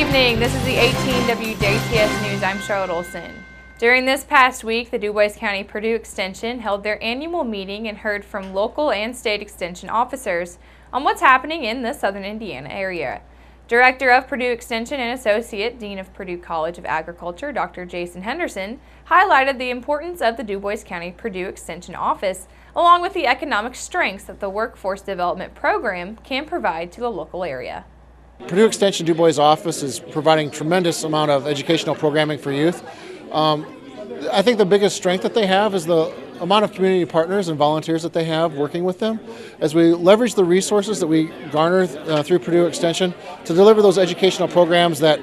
evening. This is the 18 WJTS News. I'm Charlotte Olson. During this past week, the Dubois County Purdue Extension held their annual meeting and heard from local and state extension officers on what's happening in the southern Indiana area. Director of Purdue Extension and Associate Dean of Purdue College of Agriculture, Dr. Jason Henderson, highlighted the importance of the Dubois County Purdue Extension Office, along with the economic strengths that the Workforce Development Program can provide to the local area. Purdue Extension Dubois office is providing tremendous amount of educational programming for youth. I think the biggest strength that they have is the amount of community partners and volunteers that they have working with them as we leverage the resources that we garner through Purdue Extension to deliver those educational programs that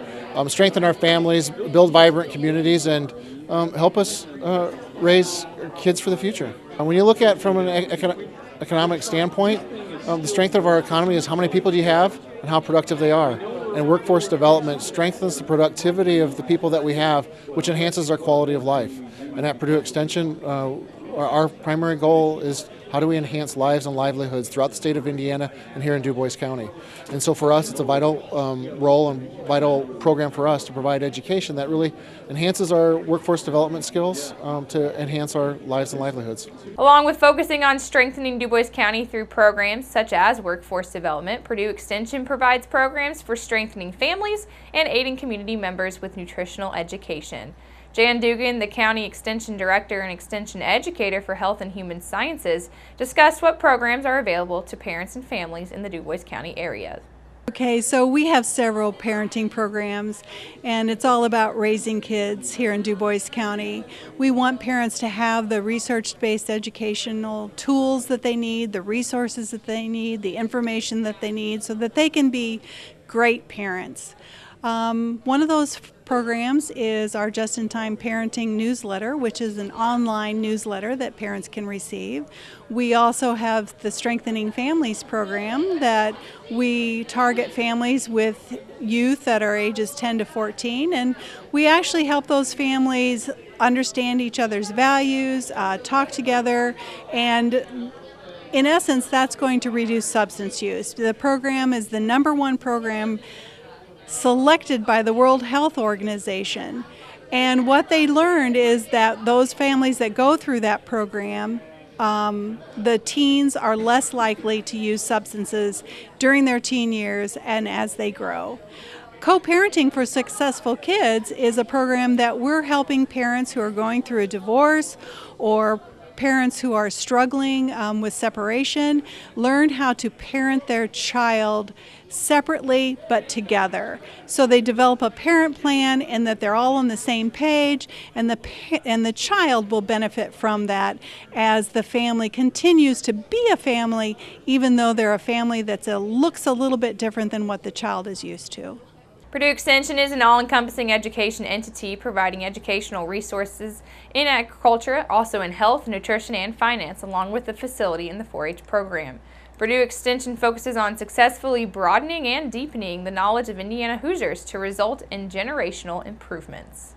strengthen our families, build vibrant communities, and help us raise kids for the future. When you look at from an economic standpoint, the strength of our economy is how many people do you have and how productive they are. And workforce development strengthens the productivity of the people that we have, which enhances our quality of life. And at Purdue Extension, our primary goal is how do we enhance lives and livelihoods throughout the state of Indiana and here in Dubois County. And so for us, it's a vital role and vital program for us to provide education that really enhances our workforce development skills to enhance our lives and livelihoods. Along with focusing on strengthening Dubois County through programs such as workforce development, Purdue Extension provides programs for strengthening families and aiding community members with nutritional education. Jan Dugan, the County Extension Director and Extension Educator for Health and Human Sciences, discussed what programs are available to parents and families in the Dubois County area. Okay, so we have several parenting programs, and it's all about raising kids here in Dubois County. We want parents to have the research-based educational tools that they need, the resources that they need, the information that they need so that they can be great parents. One of those programs is our Just-in-Time Parenting newsletter, which is an online newsletter that parents can receive. We also have the Strengthening Families program that we target families with youth that are ages 10 to 14, and we actually help those families understand each other's values, talk together, and in essence, that's going to reduce substance use. The program is the #1 program selected by the World Health Organization. And what they learned is that those families that go through that program, the teens are less likely to use substances during their teen years and as they grow. Co-parenting for Successful Kids is a program that we're helping parents who are going through a divorce or parents who are struggling with separation learn how to parent their child separately but together. So they develop a parent plan and that they're all on the same page, and the child will benefit from that as the family continues to be a family, even though they're a family that looks a little bit different than what the child is used to. Purdue Extension is an all-encompassing education entity providing educational resources in agriculture, also in health, nutrition, and finance, along with the facility in the 4-H program. Purdue Extension focuses on successfully broadening and deepening the knowledge of Indiana Hoosiers to result in generational improvements.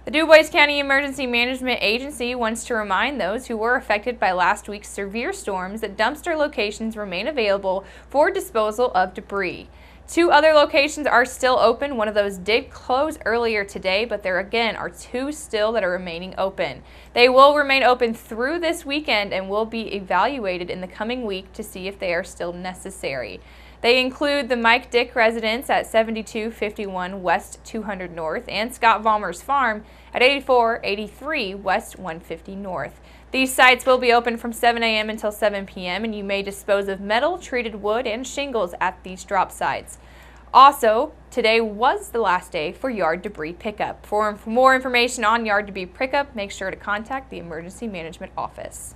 The Dubois County Emergency Management Agency wants to remind those who were affected by last week's severe storms that dumpster locations remain available for disposal of debris. 2 other locations are still open. One of those did close earlier today, but there again are 2 still that are remaining open. They will remain open through this weekend and will be evaluated in the coming week to see if they are still necessary. They include the Mike Dick residence at 7251 West 200 North and Scott Vollmer's farm at 8483 West 150 North. These sites will be open from 7 a.m. until 7 p.m. and you may dispose of metal, treated wood, and shingles at these drop sites. Also, today was the last day for yard debris pickup. For more information on yard debris pickup, make sure to contact the Emergency Management Office.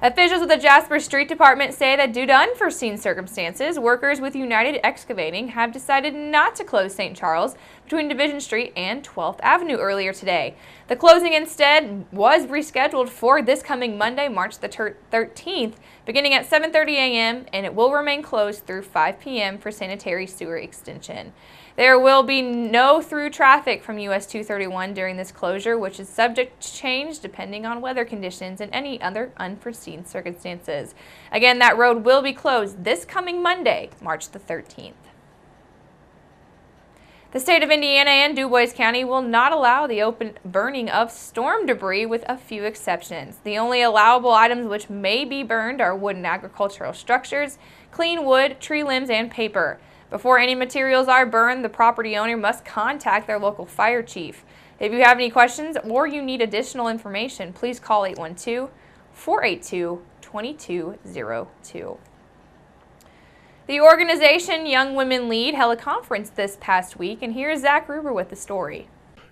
Officials with the Jasper Street Department say that due to unforeseen circumstances, workers with United Excavating have decided not to close St. Charles between Division Street and 12th Avenue earlier today. The closing instead was rescheduled for this coming Monday, March the 13th, beginning at 7:30 a.m., and it will remain closed through 5 p.m. for sanitary sewer extension. There will be no through traffic from US 231 during this closure, which is subject to change depending on weather conditions and any other unforeseen circumstances. Again, that road will be closed this coming Monday, March the 13th. The state of Indiana and Dubois County will not allow the open burning of storm debris with a few exceptions. The only allowable items which may be burned are wooden agricultural structures, clean wood, tree limbs, and paper. Before any materials are burned, the property owner must contact their local fire chief. If you have any questions or you need additional information, please call 812-482-2202. The organization Young Women Lead held a conference this past week, and here's Zach Ruber with the story.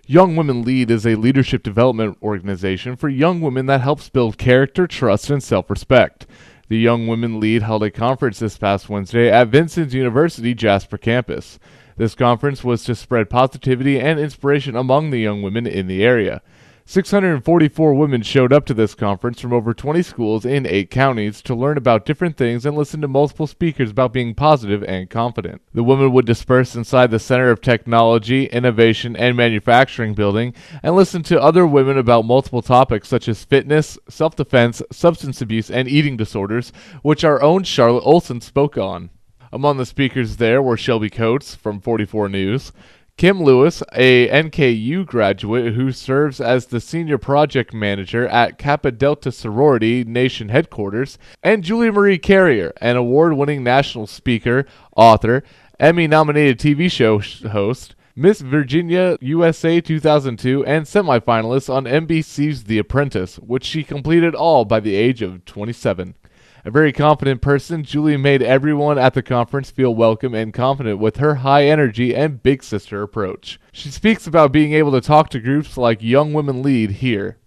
Young Women Lead is a leadership development organization for young women that helps build character, trust, and self-respect. The Young Women Lead held a conference this past Wednesday at Vincennes University Jasper campus. This conference was to spread positivity and inspiration among the young women in the area. 644 women showed up to this conference from over 20 schools in 8 counties to learn about different things and listen to multiple speakers about being positive and confident. The women would disperse inside the Center of Technology, Innovation, and Manufacturing building and listen to other women about multiple topics such as fitness, self-defense, substance abuse, and eating disorders, which our own Charlotte Olson spoke on. Among the speakers there were Shelby Coates from 44 News, Kim Lewis, a NKU graduate who serves as the Senior Project Manager at Kappa Delta Sorority Nation Headquarters, and Julia Marie Carrier, an award-winning national speaker, author, Emmy-nominated TV show host, Miss Virginia USA 2002, and semifinalist on NBC's The Apprentice, which she completed all by the age of 27. A very confident person, Julie made everyone at the conference feel welcome and confident with her high energy and big sister approach. She speaks about being able to talk to groups like Young Women Lead here.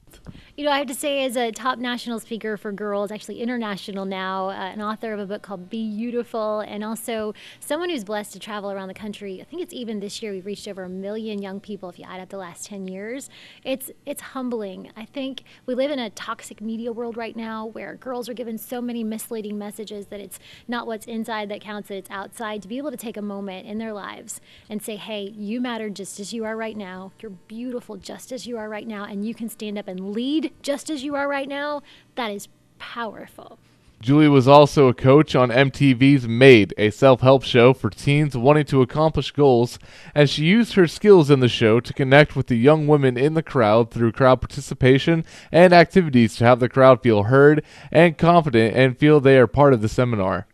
You know, I have to say, as a top national speaker for girls, actually international now, an author of a book called Be Beautiful, and also someone who's blessed to travel around the country. I think it's even this year we've reached over 1 million young people if you add up the last 10 years. It's humbling. I think we live in a toxic media world right now where girls are given so many misleading messages that it's not what's inside that counts, that it's outside. To be able to take a moment in their lives and say, hey, you matter just as you are right now. You're beautiful just as you are right now, and you can stand up and lead just as you are right now. That is powerful. Julie was also a coach on MTV's Made, a self-help show for teens wanting to accomplish goals, and she used her skills in the show to connect with the young women in the crowd through crowd participation and activities to have the crowd feel heard and confident and feel they are part of the seminar.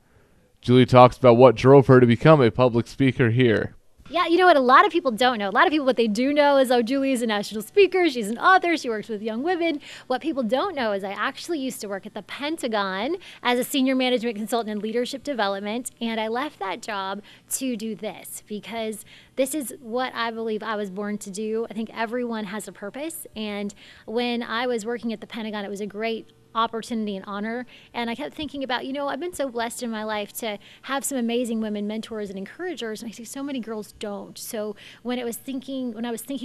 Julie talks about what drove her to become a public speaker here. Yeah, you know what a lot of people don't know. A lot of people, what they do know is, oh, Julie is a national speaker. She's an author. She works with young women. What people don't know is I actually used to work at the Pentagon as a senior management consultant in leadership development, and I left that job to do this because this is what I believe I was born to do. I think everyone has a purpose, and when I was working at the Pentagon, it was a great opportunity and honor. And I kept thinking about, you know, I've been so blessed in my life to have some amazing women mentors and encouragers, and I see so many girls don't. So when I was thinking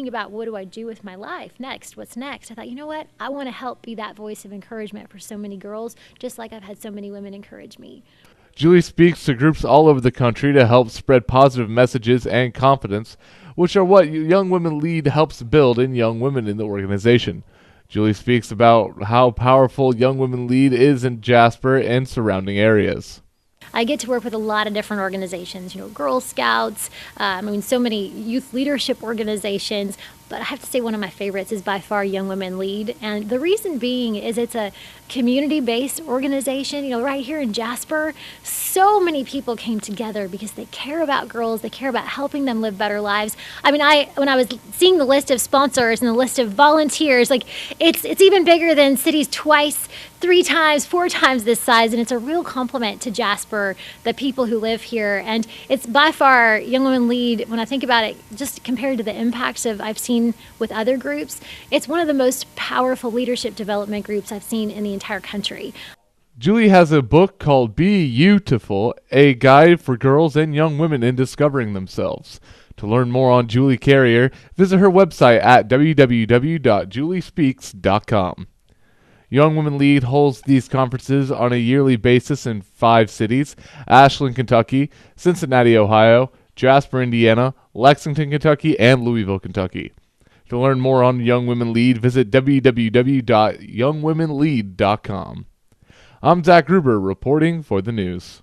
about what do I do with my life next, what's next, I thought, you know what, I want to help be that voice of encouragement for so many girls, just like I've had so many women encourage me. Julie speaks to groups all over the country to help spread positive messages and confidence, which are what Young Women Lead helps build in young women in the organization. Julie speaks about how powerful Young Women Lead is in Jasper and surrounding areas. I get to work with a lot of different organizations, you know, Girl Scouts, so many youth leadership organizations, but I have to say one of my favorites is by far Young Women Lead. And the reason being is it's a community-based organization. You know, right here in Jasper, so many people came together because they care about girls, they care about helping them live better lives. I mean, when I was seeing the list of sponsors and the list of volunteers, like it's even bigger than cities twice, 3 times, 4 times this size, and it's a real compliment to Jasper, the people who live here. And it's by far, Young Women Lead, when I think about it, just compared to the impacts I've seen with other groups, it's one of the most powerful leadership development groups I've seen in the entire country. Julie has a book called Be Beautiful, a guide for girls and young women in discovering themselves. To learn more on Julie Carrier, visit her website at www.juliespeaks.com. Young Women Lead holds these conferences on a yearly basis in 5 cities: Ashland, Kentucky; Cincinnati, Ohio; Jasper, Indiana; Lexington, Kentucky; and Louisville, Kentucky. To learn more on Young Women Lead, visit www.youngwomenlead.com. I'm Zach Gruber reporting for the news.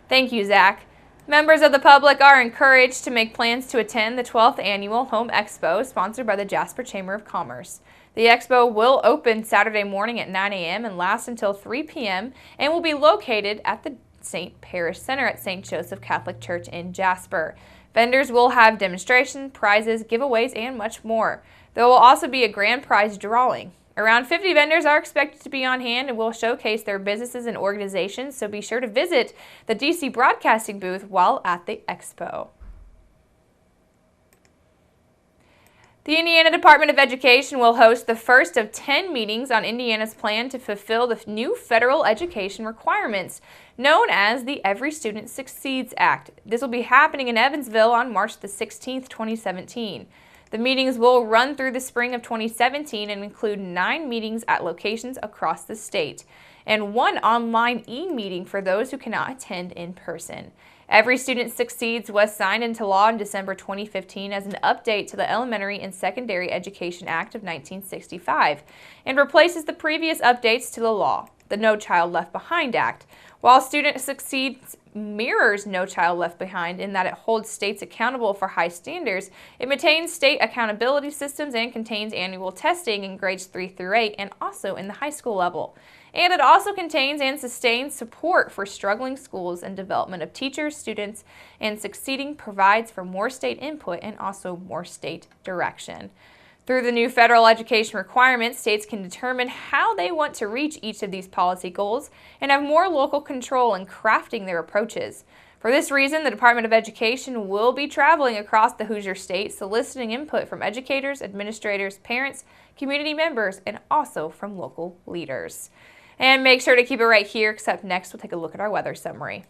Thank you, Zach. Members of the public are encouraged to make plans to attend the 12th Annual Home Expo sponsored by the Jasper Chamber of Commerce. The expo will open Saturday morning at 9 a.m. and last until 3 p.m. and will be located at the St. Parish Center at St. Joseph Catholic Church in Jasper. Vendors will have demonstrations, prizes, giveaways, and much more. There will also be a grand prize drawing. Around 50 vendors are expected to be on hand and will showcase their businesses and organizations, so be sure to visit the DC Broadcasting booth while at the expo. The Indiana Department of Education will host the first of 10 meetings on Indiana's plan to fulfill the new federal education requirements, known as the Every Student Succeeds Act. This will be happening in Evansville on March the 16th, 2017. The meetings will run through the spring of 2017 and include 9 meetings at locations across the state and 1 online e-meeting for those who cannot attend in person. Every Student Succeeds was signed into law in December 2015 as an update to the Elementary and Secondary Education Act of 1965 and replaces the previous updates to the law, the No Child Left Behind Act. While Student Succeeds mirrors No Child Left Behind in that it holds states accountable for high standards, it maintains state accountability systems and contains annual testing in grades 3 through 8 and also in the high school level. And it also contains and sustains support for struggling schools and development of teachers, students, and succeeding provides for more state input and also more state direction. Through the new federal education requirements, states can determine how they want to reach each of these policy goals and have more local control in crafting their approaches. For this reason, the Department of Education will be traveling across the Hoosier State, soliciting input from educators, administrators, parents, community members, and also from local leaders. And make sure to keep it right here, except next we'll take a look at our weather summary.